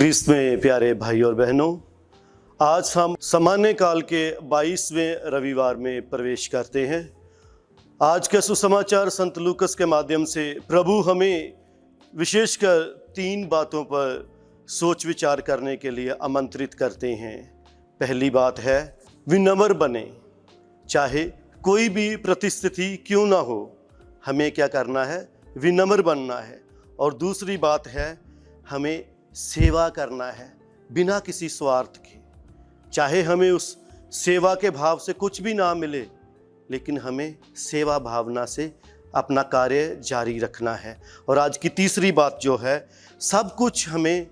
ख्रीस्त में प्यारे भाई और बहनों, आज हम सामान्य काल के 22वें रविवार में प्रवेश करते हैं। आज का सुसमाचार संत लूकस के माध्यम से प्रभु हमें विशेषकर 3 बातों पर सोच विचार करने के लिए आमंत्रित करते हैं। पहली बात है, विनम्र बने, चाहे कोई भी परिस्थिति क्यों ना हो, हमें क्या करना है? विनम्र बनना है। और दूसरी बात है, हमें सेवा करना है बिना किसी स्वार्थ के। चाहे हमें उस सेवा के भाव से कुछ भी ना मिले, लेकिन हमें सेवा भावना से अपना कार्य जारी रखना है। और आज की तीसरी बात जो है, सब कुछ हमें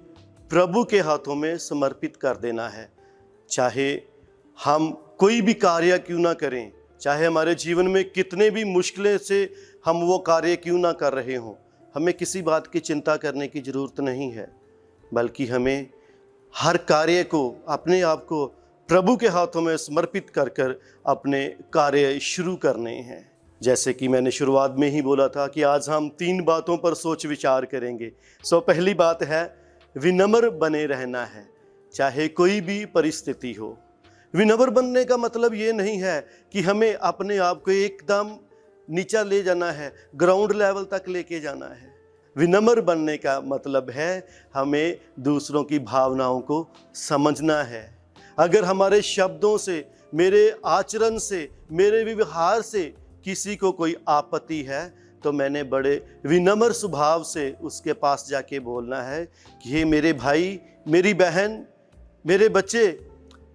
प्रभु के हाथों में समर्पित कर देना है। चाहे हम कोई भी कार्य क्यों ना करें, चाहे हमारे जीवन में कितने भी मुश्किलें से हम वो कार्य क्यों ना कर रहे हों, हमें किसी बात की चिंता करने की ज़रूरत नहीं है, बल्कि हमें हर कार्य को, अपने आप को प्रभु के हाथों में समर्पित कर कर अपने कार्य शुरू करने हैं। जैसे कि मैंने शुरुआत में ही बोला था कि आज हम 3 बातों पर सोच विचार करेंगे। पहली बात है, विनम्र बने रहना है, चाहे कोई भी परिस्थिति हो। विनम्र बनने का मतलब ये नहीं है कि हमें अपने आप को एकदम नीचा ले जाना है, ग्राउंड लेवल तक लेके जाना है। विनम्र बनने का मतलब है हमें दूसरों की भावनाओं को समझना है। अगर हमारे शब्दों से, मेरे आचरण से, मेरे व्यवहार से किसी को कोई आपत्ति है, तो मैंने बड़े विनम्र स्वभाव से उसके पास जाके बोलना है कि हे मेरे भाई, मेरी बहन, मेरे बच्चे,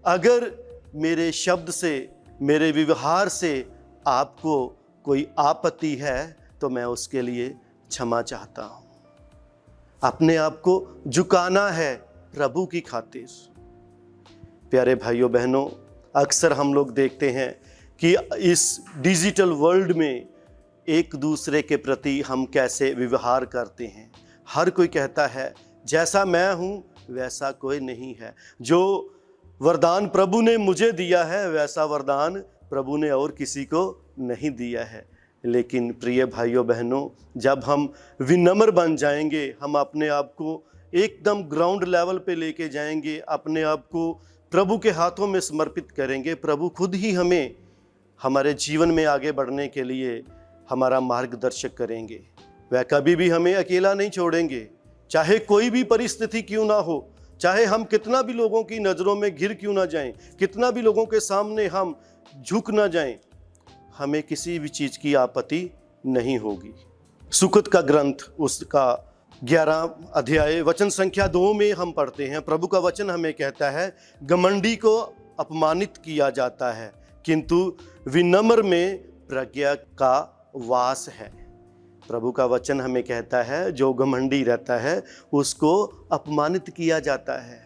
अगर मेरे शब्द से, मेरे व्यवहार से आपको कोई आपत्ति है तो मैं उसके लिए क्षमा चाहता हूँ। अपने आप को झुकाना है प्रभु की खातिर। प्यारे भाइयों बहनों, अक्सर हम लोग देखते हैं कि इस डिजिटल वर्ल्ड में एक दूसरे के प्रति हम कैसे व्यवहार करते हैं। हर कोई कहता है जैसा मैं हूँ वैसा कोई नहीं है। जो वरदान प्रभु ने मुझे दिया है वैसा वरदान प्रभु ने और किसी को नहीं दिया है। लेकिन प्रिय भाइयों बहनों, जब हम विनम्र बन जाएंगे, हम अपने आप को एकदम ग्राउंड लेवल पे लेके जाएंगे, अपने आप को प्रभु के हाथों में समर्पित करेंगे, प्रभु खुद ही हमें हमारे जीवन में आगे बढ़ने के लिए हमारा मार्गदर्शक करेंगे। वह कभी भी हमें अकेला नहीं छोड़ेंगे, चाहे कोई भी परिस्थिति क्यों ना हो, चाहे हम कितना भी लोगों की नज़रों में घिर क्यों ना जाएं, कितना भी लोगों के सामने हम झुक ना जाएं, हमें किसी भी चीज़ की आपत्ति नहीं होगी। सुकत का ग्रंथ उसका 11 अध्याय वचन संख्या 2 में हम पढ़ते हैं, प्रभु का वचन हमें कहता है, घमंडी को अपमानित किया जाता है, किंतु विनम्र में प्रज्ञा का वास है। प्रभु का वचन हमें कहता है, जो घमंडी रहता है उसको अपमानित किया जाता है,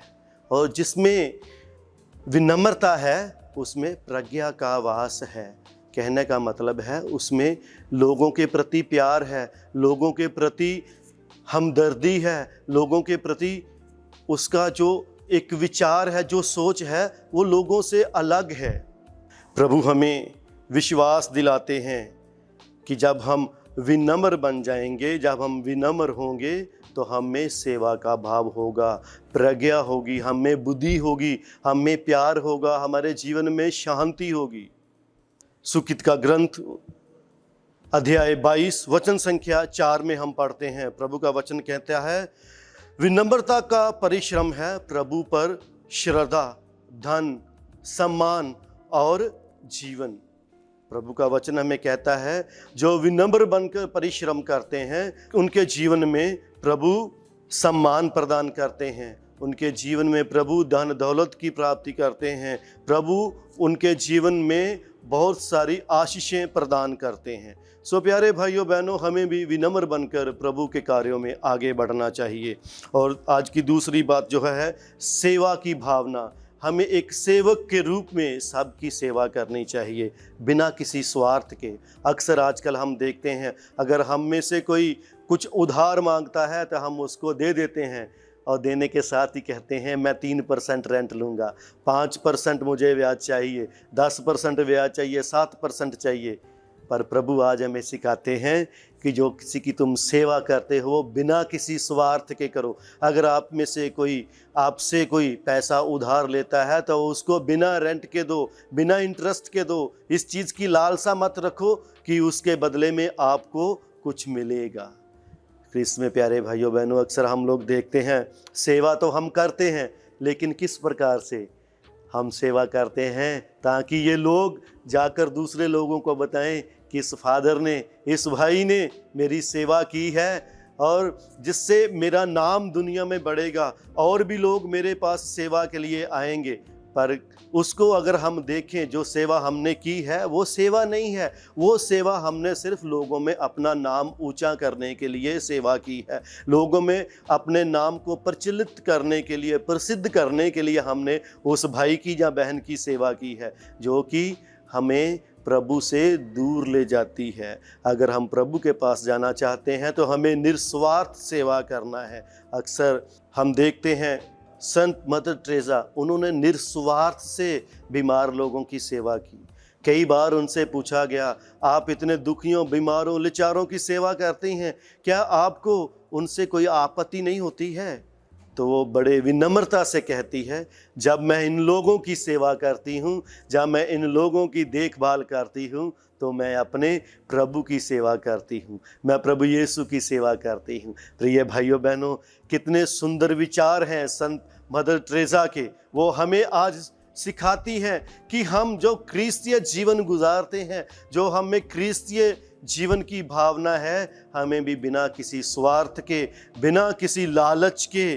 और जिसमें विनम्रता है उसमें प्रज्ञा का वास है। कहने का मतलब है उसमें लोगों के प्रति प्यार है, लोगों के प्रति हमदर्दी है, लोगों के प्रति उसका जो एक विचार है, जो सोच है, वो लोगों से अलग है। प्रभु हमें विश्वास दिलाते हैं कि जब हम विनम्र बन जाएंगे, जब हम विनम्र होंगे, तो हमें सेवा का भाव होगा, प्रज्ञा होगी, हमें बुद्धि होगी, हमें प्यार होगा, हमारे जीवन में शांति होगी। सुकित का ग्रंथ अध्याय 22 वचन संख्या 4 में हम पढ़ते हैं, प्रभु का वचन कहता है, विनम्रता का परिश्रम है प्रभु पर श्रद्धा, धन, सम्मान और जीवन। प्रभु का वचन हमें कहता है, जो विनम्र बनकर परिश्रम करते हैं उनके जीवन में प्रभु सम्मान प्रदान करते हैं, उनके जीवन में प्रभु धन दौलत की प्राप्ति करते हैं, प्रभु उनके जीवन में बहुत सारी आशीषें प्रदान करते हैं। प्यारे भाइयों बहनों, हमें भी विनम्र बनकर प्रभु के कार्यों में आगे बढ़ना चाहिए। और आज की दूसरी बात जो है, सेवा की भावना। हमें एक सेवक के रूप में सबकी सेवा करनी चाहिए बिना किसी स्वार्थ के। अक्सर आजकल हम देखते हैं, अगर हम में से कोई कुछ उधार मांगता है तो हम उसको दे देते हैं, और देने के साथ ही कहते हैं मैं 3% रेंट लूँगा, 5% मुझे ब्याज चाहिए, 10% ब्याज चाहिए, 7% चाहिए। पर प्रभु आज हमें सिखाते हैं कि जो किसी की तुम सेवा करते हो बिना किसी स्वार्थ के करो। अगर आप में से कोई आपसे कोई पैसा उधार लेता है तो उसको बिना रेंट के दो, बिना इंटरेस्ट के दो। इस चीज़ की लालसा मत रखो कि उसके बदले में आपको कुछ मिलेगा। क्रिस्त में प्यारे भाइयों बहनों, अक्सर हम लोग देखते हैं सेवा तो हम करते हैं, लेकिन किस प्रकार से हम सेवा करते हैं ताकि ये लोग जाकर दूसरे लोगों को बताएं कि इस फादर ने, इस भाई ने मेरी सेवा की है और जिससे मेरा नाम दुनिया में बढ़ेगा और भी लोग मेरे पास सेवा के लिए आएंगे। पर उसको अगर हम देखें, जो सेवा हमने की है वो सेवा नहीं है, वो सेवा हमने सिर्फ लोगों में अपना नाम ऊंचा करने के लिए सेवा की है। लोगों में अपने नाम को प्रचलित करने के लिए, प्रसिद्ध करने के लिए हमने उस भाई की या बहन की सेवा की है, जो कि हमें प्रभु से दूर ले जाती है। अगर हम प्रभु के पास जाना चाहते हैं तो हमें निस्वार्थ सेवा करना है। अक्सर हम देखते हैं संत मदर टेरेसा, उन्होंने निस्वार्थ से बीमार लोगों की सेवा की। कई बार उनसे पूछा गया, आप इतने दुखियों, बीमारों, लाचारों की सेवा करती हैं, क्या आपको उनसे कोई आपत्ति नहीं होती है? तो वो बड़े विनम्रता से कहती है, जब मैं इन लोगों की सेवा करती हूँ, जब मैं इन लोगों की देखभाल करती हूँ, तो मैं अपने प्रभु की सेवा करती हूँ, मैं प्रभु यीशु की सेवा करती हूँ। प्रिय भाइयों बहनों, कितने सुंदर विचार हैं संत मदर टेरेसा के। वो हमें आज सिखाती हैं कि हम जो क्रिस्तीय जीवन गुजारते हैं, जो हमें क्रिस्तीय जीवन की भावना है, हमें भी बिना किसी स्वार्थ के, बिना किसी लालच के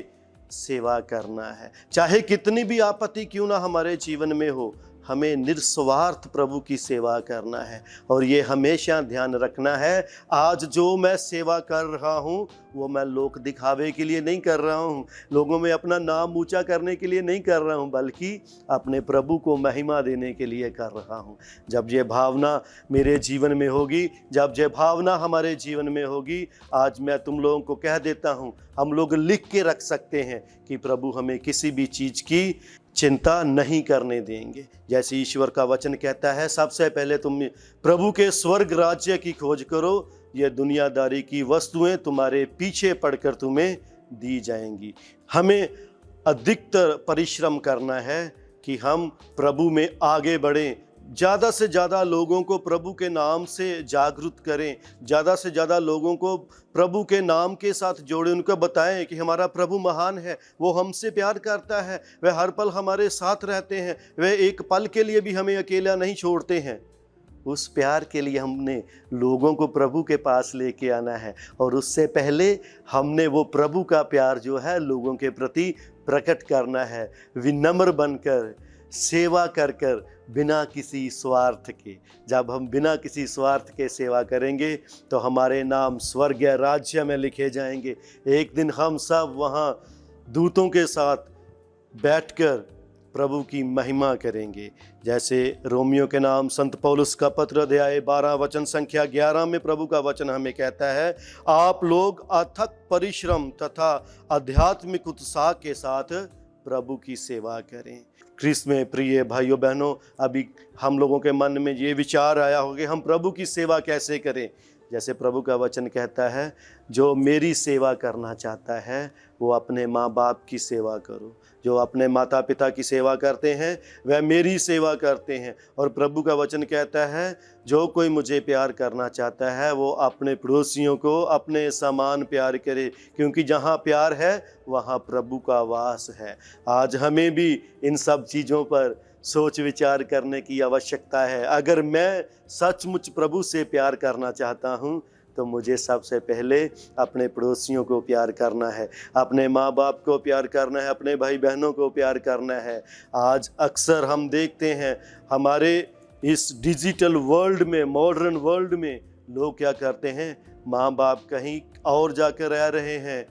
सेवा करना है। चाहे कितनी भी आपत्ति क्यों ना हमारे जीवन में हो, हमें निस्वार्थ प्रभु की सेवा करना है। और ये हमेशा ध्यान रखना है, आज जो मैं सेवा कर रहा हूँ वो मैं लोक दिखावे के लिए नहीं कर रहा हूँ, लोगों में अपना नाम ऊंचा करने के लिए नहीं कर रहा हूँ, बल्कि अपने प्रभु को महिमा देने के लिए कर रहा हूँ। जब ये भावना मेरे जीवन में होगी, जब ये भावना हमारे जीवन में होगी, आज मैं तुम लोगों को कह देता हूँ, हम लोग लिख के रख सकते हैं कि प्रभु हमें किसी भी चीज़ की चिंता नहीं करने देंगे। जैसे ईश्वर का वचन कहता है, सबसे पहले तुम प्रभु के स्वर्ग राज्य की खोज करो, ये दुनियादारी की वस्तुएं तुम्हारे पीछे पड़कर तुम्हें दी जाएंगी। हमें अधिकतर परिश्रम करना है कि हम प्रभु में आगे बढ़ें, ज़्यादा से ज़्यादा लोगों को प्रभु के नाम से जागरूक करें, ज़्यादा से ज़्यादा लोगों को प्रभु के नाम के साथ जोड़ें, उनको बताएं कि हमारा प्रभु महान है, वो हमसे प्यार करता है, वह हर पल हमारे साथ रहते हैं, वह एक पल के लिए भी हमें अकेला नहीं छोड़ते हैं। उस प्यार के लिए हमने लोगों को प्रभु के पास लेके आना है, और उससे पहले हमने वो प्रभु का प्यार जो है लोगों के प्रति प्रकट करना है, विनम्र बनकर, सेवा कर कर, बिना किसी स्वार्थ के। जब हम बिना किसी स्वार्थ के सेवा करेंगे तो हमारे नाम स्वर्ग राज्य में लिखे जाएंगे। एक दिन हम सब वहाँ दूतों के साथ बैठकर प्रभु की महिमा करेंगे। जैसे रोमियो के नाम संत पौलुस का पत्र अध्याय 12 वचन संख्या 11 में प्रभु का वचन हमें कहता है, आप लोग अथक परिश्रम तथा आध्यात्मिक उत्साह के साथ प्रभु की सेवा करें। क्रिस्त में प्रिय भाइयों बहनों, अभी हम लोगों के मन में ये विचार आया हो कि हम प्रभु की सेवा कैसे करें। जैसे प्रभु का वचन कहता है, जो मेरी सेवा करना चाहता है वो अपने माँ बाप की सेवा करो। जो अपने माता पिता की सेवा करते हैं वह मेरी सेवा करते हैं। और प्रभु का वचन कहता है, जो कोई मुझे प्यार करना चाहता है वो अपने पड़ोसियों को अपने समान प्यार करे, क्योंकि जहाँ प्यार है वहाँ प्रभु का वास है। आज हमें भी इन सब चीज़ों पर सोच विचार करने की आवश्यकता है। अगर मैं सचमुच प्रभु से प्यार करना चाहता हूँ तो मुझे सबसे पहले अपने पड़ोसियों को प्यार करना है, अपने माँ बाप को प्यार करना है, अपने भाई बहनों को प्यार करना है। आज अक्सर हम देखते हैं हमारे इस डिजिटल वर्ल्ड में, मॉडर्न वर्ल्ड में लोग क्या करते हैं, माँ बाप कहीं और जाकर रह रहे हैं,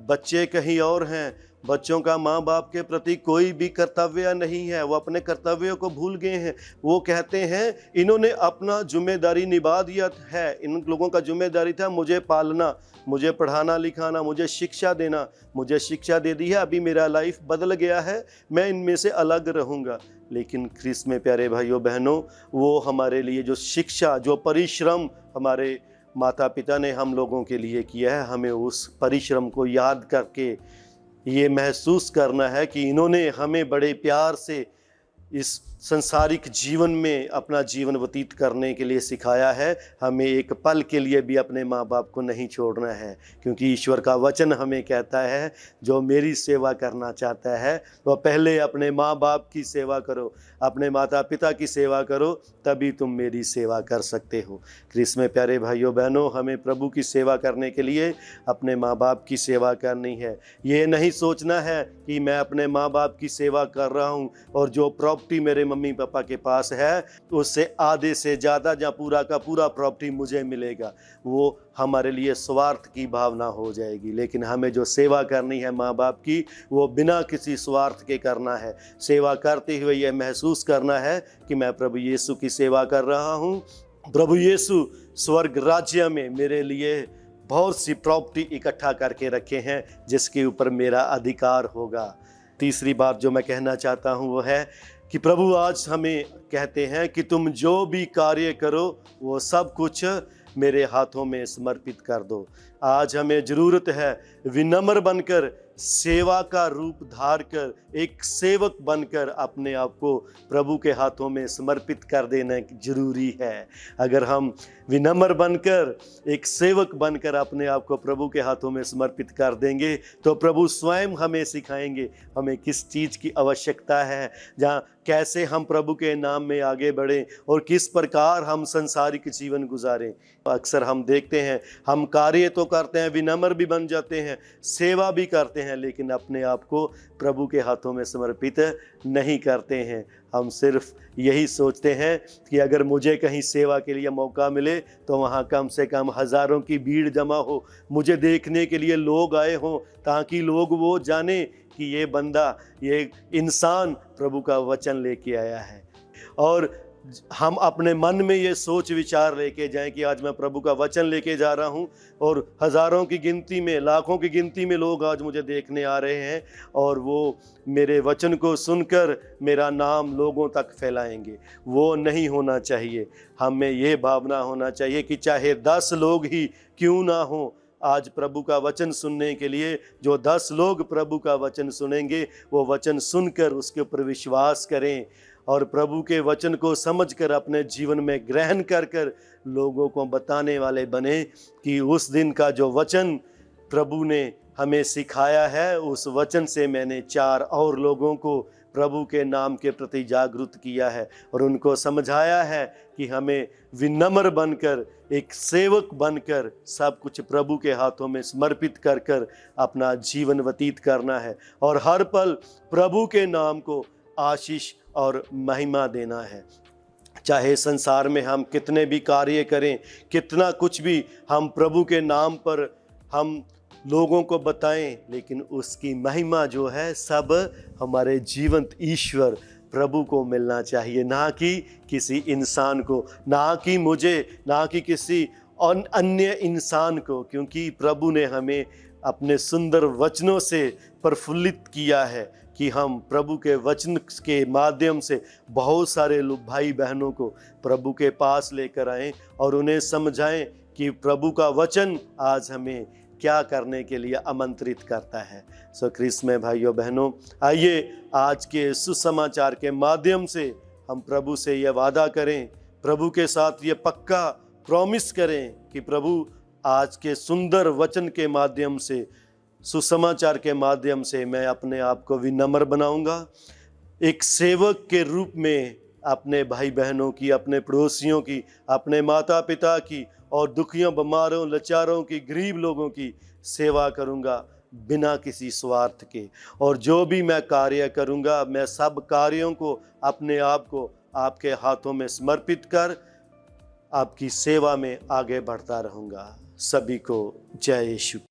बच्चे कहीं और हैं, बच्चों का माँ बाप के प्रति कोई भी कर्तव्य नहीं है, वो अपने कर्तव्यों को भूल गए हैं। वो कहते हैं इन्होंने अपना जिम्मेदारी निभा दिया है, इन लोगों का जिम्मेदारी था मुझे पालना, मुझे पढ़ाना लिखाना, मुझे शिक्षा देना, मुझे शिक्षा दे दी है, अभी मेरा लाइफ बदल गया है, मैं इनमें से अलग रहूँगा। लेकिन ख्रीस्त में प्यारे भाइयों बहनों, वो हमारे लिए जो शिक्षा, जो परिश्रम हमारे माता पिता ने हम लोगों के लिए किया है, हमें उस परिश्रम को याद करके ये महसूस करना है कि इन्होंने हमें बड़े प्यार से इस संसारिक जीवन में अपना जीवन व्यतीत करने के लिए सिखाया है। हमें एक पल के लिए भी अपने माँ बाप को नहीं छोड़ना है, क्योंकि ईश्वर का वचन हमें कहता है जो मेरी सेवा करना चाहता है वह पहले अपने माँ बाप की सेवा करो, अपने माता पिता की सेवा करो, तभी तुम मेरी सेवा कर सकते हो। ख्रीस्त में प्यारे भाइयों बहनों, हमें प्रभु की सेवा करने के लिए अपने माँ बाप की सेवा करनी है। ये नहीं सोचना है कि मैं अपने माँ बाप की सेवा कर रहा हूँ और जो प्रॉपर्टी मेरे मम्मी पापा के पास है उससे आधे से ज़्यादा या पूरा का पूरा प्रॉपर्टी मुझे मिलेगा। वो हमारे लिए स्वार्थ की भावना हो जाएगी। लेकिन हमें जो सेवा करनी है माँ बाप की, वो बिना किसी स्वार्थ के करना है। सेवा करते हुए ये महसूस करना है कि मैं प्रभु यीशु की सेवा कर रहा हूँ। प्रभु यीशु स्वर्ग राज्य में मेरे लिए बहुत सी प्रॉपर्टी इकट्ठा करके रखे हैं जिसके ऊपर मेरा अधिकार होगा। तीसरी बात जो मैं कहना चाहता हूँ वो है कि प्रभु आज हमें कहते हैं कि तुम जो भी कार्य करो वो सब कुछ मेरे हाथों में समर्पित कर दो। आज हमें ज़रूरत है विनम्र बनकर, सेवा का रूप धार कर, एक सेवक बनकर अपने आप को प्रभु के हाथों में समर्पित कर देना जरूरी है। अगर हम विनम्र बनकर, एक सेवक बनकर अपने आप को प्रभु के हाथों में समर्पित कर देंगे तो प्रभु स्वयं हमें सिखाएंगे हमें किस चीज़ की आवश्यकता है, जहाँ कैसे हम प्रभु के नाम में आगे बढ़ें और किस प्रकार हम संसारिक जीवन गुजारें। अक्सर हम देखते हैं हम कार्य तो करते हैं, विनम्र भी बन जाते हैं, सेवा भी करते हैं, लेकिन अपने आप को प्रभु के हाथों में समर्पित नहीं करते हैं। हम सिर्फ यही सोचते हैं कि अगर मुझे कहीं सेवा के लिए मौका मिले तो वहाँ कम से कम हज़ारों की भीड़ जमा हो, मुझे देखने के लिए लोग आए हों, ताकि लोग वो जाने कि ये बंदा, ये इंसान प्रभु का वचन लेके आया है। और हम अपने मन में ये सोच विचार लेके जाएं कि आज मैं प्रभु का वचन लेके जा रहा हूँ और हज़ारों की गिनती में, लाखों की गिनती में लोग आज मुझे देखने आ रहे हैं और वो मेरे वचन को सुनकर मेरा नाम लोगों तक फैलाएंगे। वो नहीं होना चाहिए। हमें ये भावना होना चाहिए कि चाहे 10 लोग ही क्यों ना हो, आज प्रभु का वचन सुनने के लिए जो 10 लोग प्रभु का वचन सुनेंगे वो वचन सुनकर उसके ऊपर विश्वास करें और प्रभु के वचन को समझकर अपने जीवन में ग्रहण कर कर लोगों को बताने वाले बने कि उस दिन का जो वचन प्रभु ने हमें सिखाया है, उस वचन से मैंने 4 और लोगों को प्रभु के नाम के प्रति जागरूक किया है और उनको समझाया है कि हमें विनम्र बनकर, एक सेवक बनकर सब कुछ प्रभु के हाथों में समर्पित कर कर अपना जीवन व्यतीत करना है और हर पल प्रभु के नाम को आशीष और महिमा देना है। चाहे संसार में हम कितने भी कार्य करें, कितना कुछ भी हम प्रभु के नाम पर हम लोगों को बताएं, लेकिन उसकी महिमा जो है सब हमारे जीवंत ईश्वर प्रभु को मिलना चाहिए, ना कि किसी इंसान को, ना कि मुझे, ना कि किसी अन्य इंसान को, क्योंकि प्रभु ने हमें अपने सुंदर वचनों से प्रफुल्लित किया है कि हम प्रभु के वचन के माध्यम से बहुत सारे भाई बहनों को प्रभु के पास लेकर आएं और उन्हें समझाएं कि प्रभु का वचन आज हमें क्या करने के लिए आमंत्रित करता है। सो ख्रीस्त में भाइयों बहनों, आइए आज के सुसमाचार के माध्यम से हम प्रभु से यह वादा करें, प्रभु के साथ ये पक्का प्रॉमिस करें कि प्रभु आज के सुंदर वचन के माध्यम से, सुसमाचार के माध्यम से मैं अपने आप को विनम्र बनाऊंगा, एक सेवक के रूप में अपने भाई बहनों की, अपने पड़ोसियों की, अपने माता पिता की और दुखियों, बीमारों, लाचारों की, गरीब लोगों की सेवा करूंगा बिना किसी स्वार्थ के। और जो भी मैं कार्य करूंगा, मैं सब कार्यों को, अपने आप को आपके हाथों में समर्पित कर आपकी सेवा में आगे बढ़ता रहूंगा। सभी को जय यीशु।